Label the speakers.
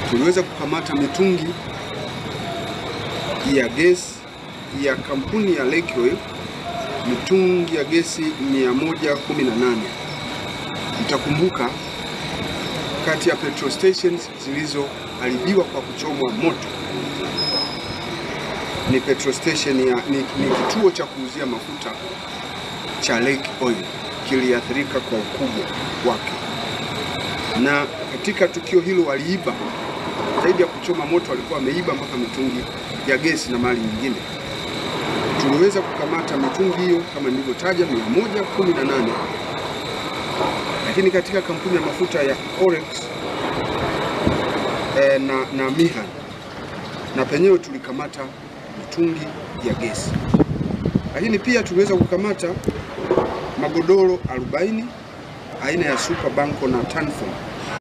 Speaker 1: tuliweza kukamata mitungi ya gesi ya kampuni ya Lake Oil, mitungi ya gesi 118. Mtakumbuka kati ya petrol stations zilizoharibiwa kwa kuchomwa moto ni petrol station ni kituo cha kuuzia mafuta cha Lake Oil kiliathirika kwa ukubwa wake. Na katika tukio hilo waliiba zaidi ya kuchoma moto, walikuwa wameiba mpaka mitungi ya gesi na mali nyingine. Tuliweza kukamata mitungi hiyo kama nilivyotaja 118. Lakini katika kampuni ya mafuta ya Orex na Mihan na penyewe tulikamata mitungi ya gesi. Lakini pia tuliweza kukamata magodoro 40 aina ya Super Banco na Tanform